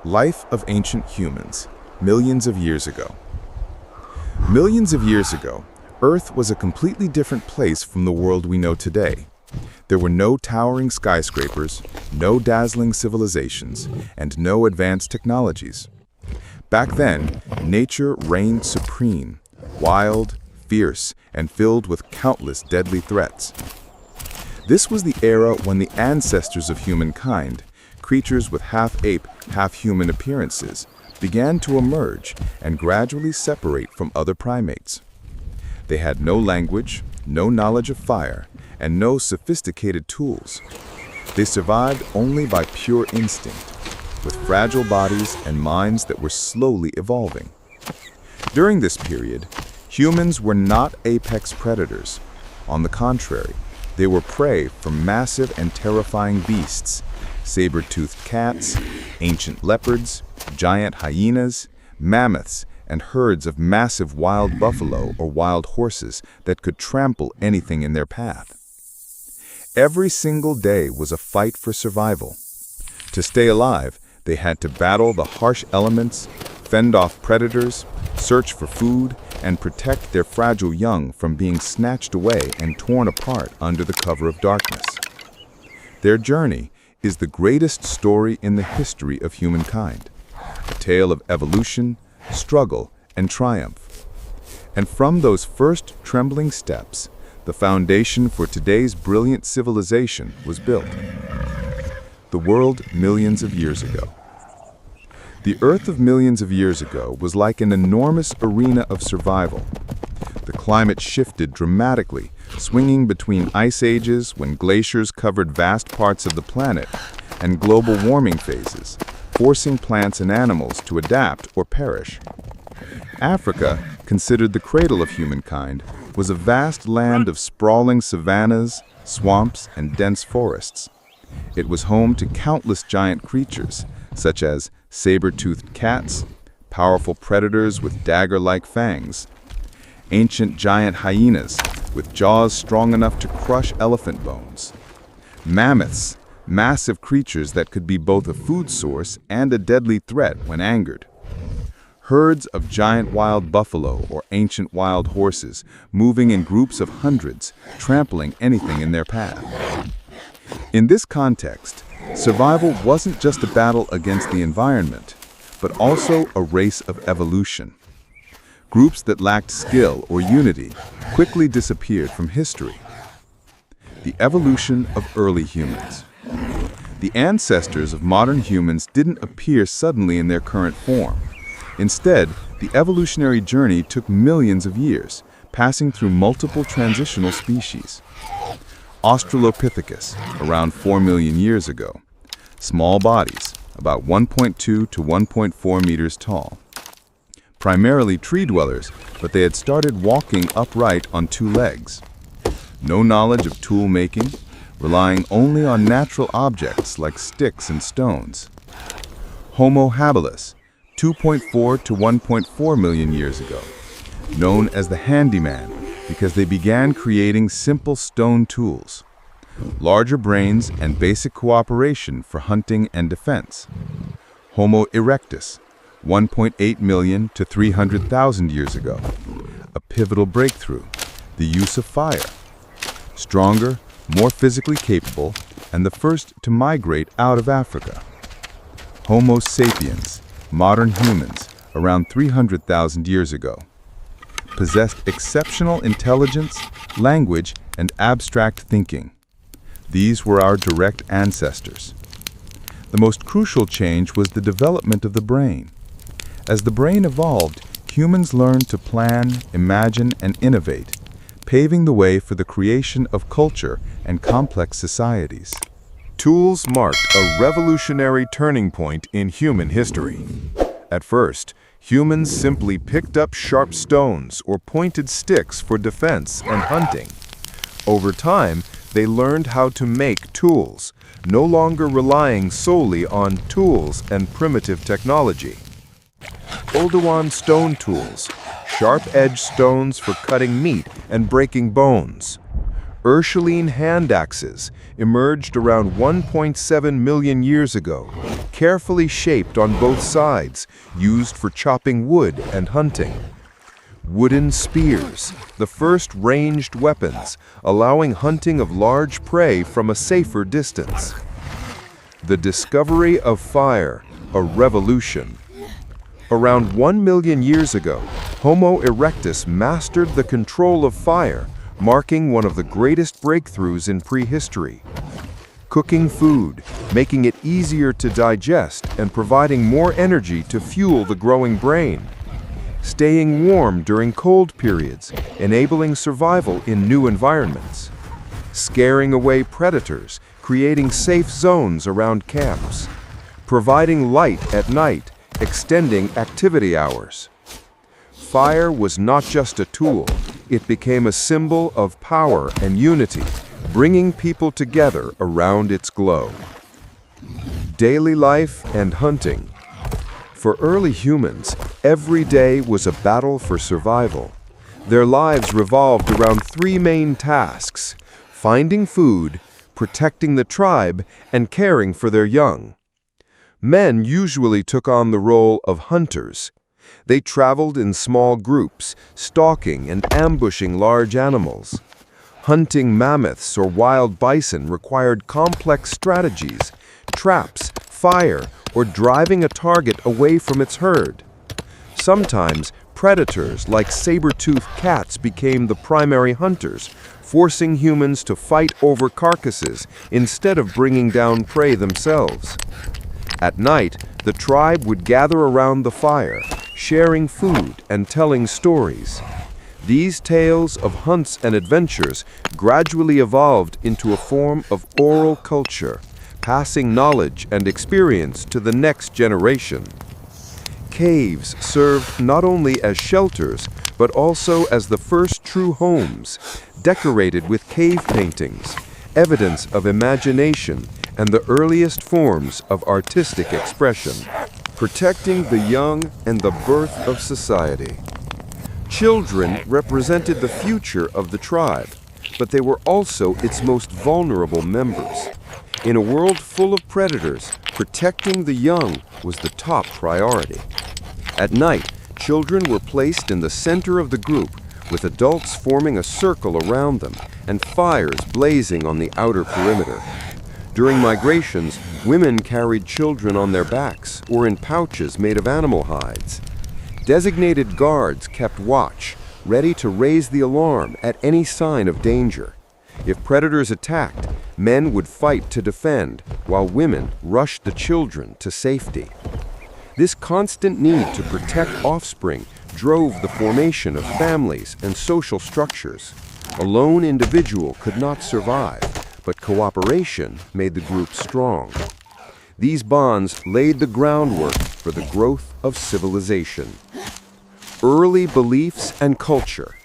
Life of ancient humans, millions of years ago. Millions of years ago, Earth was a completely different place from the world we know today. There were no towering skyscrapers, no dazzling civilizations, and no advanced technologies. Back then, nature reigned supreme, wild, fierce, and filled with countless deadly threats. This was the era when the ancestors of humankind, creatures with half-ape, half-human appearances, began to emerge and gradually separate from other primates. They had no language, no knowledge of fire, and no sophisticated tools. They survived only by pure instinct, with fragile bodies and minds that were slowly evolving. During this period, humans were not apex predators. On the contrary, they were prey for massive and terrifying beasts, saber-toothed cats, ancient leopards, giant hyenas, mammoths, and herds of massive wild buffalo or wild horses that could trample anything in their path. Every single day was a fight for survival. To stay alive, they had to battle the harsh elements, fend off predators, search for food, and protect their fragile young from being snatched away and torn apart under the cover of darkness. Their journey is the greatest story in the history of humankind, a tale of evolution, struggle, and triumph. And from those first trembling steps, the foundation for today's brilliant civilization was built. The world millions of years ago. The Earth of millions of years ago was like an enormous arena of survival. The climate shifted dramatically, swinging between ice ages when glaciers covered vast parts of the planet and global warming phases, forcing plants and animals to adapt or perish. Africa, considered the cradle of humankind, was a vast land of sprawling savannas, swamps, and dense forests. It was home to countless giant creatures, such as saber-toothed cats, powerful predators with dagger-like fangs, ancient giant hyenas with jaws strong enough to crush elephant bones, mammoths, massive creatures that could be both a food source and a deadly threat when angered, herds of giant wild buffalo or ancient wild horses moving in groups of hundreds, trampling anything in their path. In this context, survival wasn't just a battle against the environment, but also a race of evolution. Groups that lacked skill or unity quickly disappeared from history. The evolution of early humans. The ancestors of modern humans didn't appear suddenly in their current form. Instead, the evolutionary journey took millions of years, passing through multiple transitional species. Australopithecus, around 4 million years ago. Small bodies, about 1.2 to 1.4 meters tall. Primarily tree dwellers, but they had started walking upright on 2 legs. No knowledge of tool making, relying only on natural objects like sticks and stones. Homo habilis, 2.4 to 1.4 million years ago, known as the handyman because they began creating simple stone tools. Larger brains and basic cooperation for hunting and defense. Homo erectus, 1.8 million to 300,000 years ago. A pivotal breakthrough, the use of fire. Stronger, more physically capable, and the first to migrate out of Africa. Homo sapiens, modern humans, around 300,000 years ago. Possessed exceptional intelligence, language, and abstract thinking. These were our direct ancestors. The most crucial change was the development of the brain. As the brain evolved, humans learned to plan, imagine, and innovate, paving the way for the creation of culture and complex societies. Tools marked a revolutionary turning point in human history. At first, humans simply picked up sharp stones or pointed sticks for defense and hunting. Over time, they learned how to make tools, no longer relying solely on tools and primitive technology. Oldowan stone tools, sharp-edged stones for cutting meat and breaking bones. Ursuline hand axes emerged around 1.7 million years ago, carefully shaped on both sides, used for chopping wood and hunting. Wooden spears, the first ranged weapons, allowing hunting of large prey from a safer distance. The discovery of fire, a revolution. Around 1 million years ago, Homo erectus mastered the control of fire, marking one of the greatest breakthroughs in prehistory. Cooking food, making it easier to digest and providing more energy to fuel the growing brain. Staying warm during cold periods, enabling survival in new environments. Scaring away predators, creating safe zones around camps. Providing light at night, extending activity hours. Fire was not just a tool, it became a symbol of power and unity, bringing people together around its glow. Daily life and hunting. For early humans, every day was a battle for survival. Their lives revolved around three main tasks: finding food, protecting the tribe, and caring for their young. Men usually took on the role of hunters. They traveled in small groups, stalking and ambushing large animals. Hunting mammoths or wild bison required complex strategies, traps, fire, or driving a target away from its herd. Sometimes, predators like saber-toothed cats became the primary hunters, forcing humans to fight over carcasses instead of bringing down prey themselves. At night, the tribe would gather around the fire, sharing food and telling stories. These tales of hunts and adventures gradually evolved into a form of oral culture, passing knowledge and experience to the next generation. Caves served not only as shelters, but also as the first true homes, decorated with cave paintings, evidence of imagination and the earliest forms of artistic expression. Protecting the young and the birth of society. Children represented the future of the tribe, but they were also its most vulnerable members. In a world full of predators, protecting the young was the top priority. At night, children were placed in the center of the group, with adults forming a circle around them and fires blazing on the outer perimeter. During migrations, women carried children on their backs or in pouches made of animal hides. Designated guards kept watch, ready to raise the alarm at any sign of danger. If predators attacked, men would fight to defend, while women rushed the children to safety. This constant need to protect offspring drove the formation of families and social structures. A lone individual could not survive, but cooperation made the group strong. These bonds laid the groundwork for the growth of civilization. Early beliefs and culture.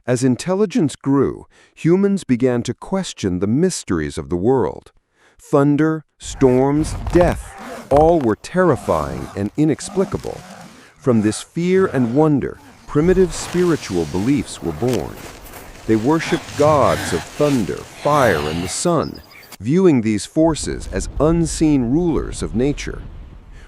As intelligence grew, humans began to question the mysteries of the world. Thunder, storms, death, all were terrifying and inexplicable. From this fear and wonder, primitive spiritual beliefs were born. They worshipped gods of thunder, fire, and the sun, viewing these forces as unseen rulers of nature.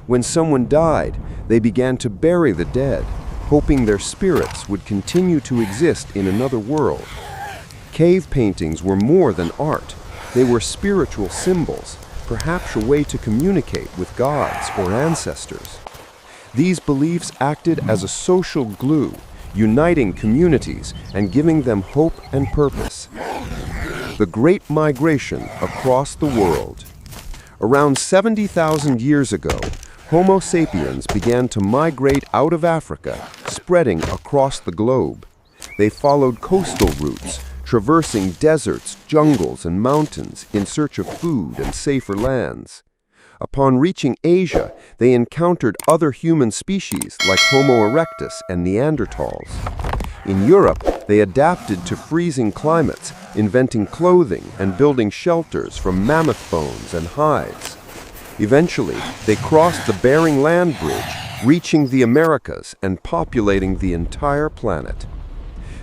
When someone died, they began to bury the dead, hoping their spirits would continue to exist in another world. Cave paintings were more than art. They were spiritual symbols, perhaps a way to communicate with gods or ancestors. These beliefs acted as a social glue, uniting communities and giving them hope and purpose. The Great Migration across the world. Around 70,000 years ago, Homo sapiens began to migrate out of Africa, spreading across the globe. They followed coastal routes, traversing deserts, jungles, and mountains in search of food and safer lands. Upon reaching Asia, they encountered other human species like Homo erectus and Neanderthals. In Europe, they adapted to freezing climates, inventing clothing and building shelters from mammoth bones and hides. Eventually, they crossed the Bering Land Bridge, reaching the Americas and populating the entire planet.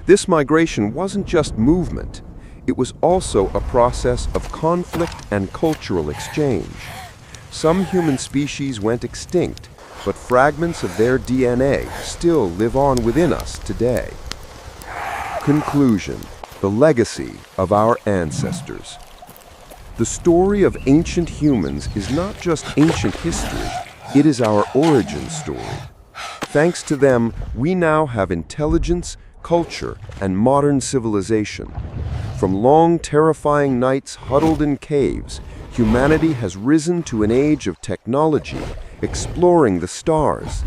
This migration wasn't just movement. it was also a process of conflict and cultural exchange. Some human species went extinct, but fragments of their DNA still live on within us today. Conclusion: the legacy of our ancestors. The story of ancient humans is not just ancient history, it is our origin story. Thanks to them, we now have intelligence, culture, and modern civilization. From long, terrifying nights huddled in caves, humanity has risen to an age of technology, exploring the stars.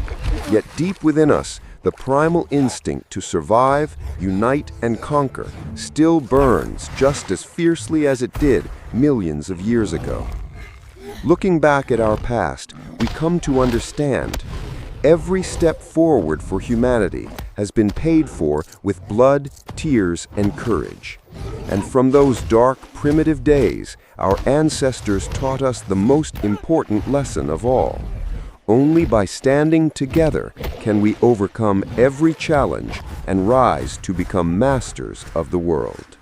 Yet deep within us, the primal instinct to survive, unite, and conquer still burns just as fiercely as it did millions of years ago. Looking back at our past, we come to understand every step forward for humanity has been paid for with blood, tears, and courage. And from those dark, primitive days, our ancestors taught us the most important lesson of all. Only by standing together can we overcome every challenge and rise to become masters of the world.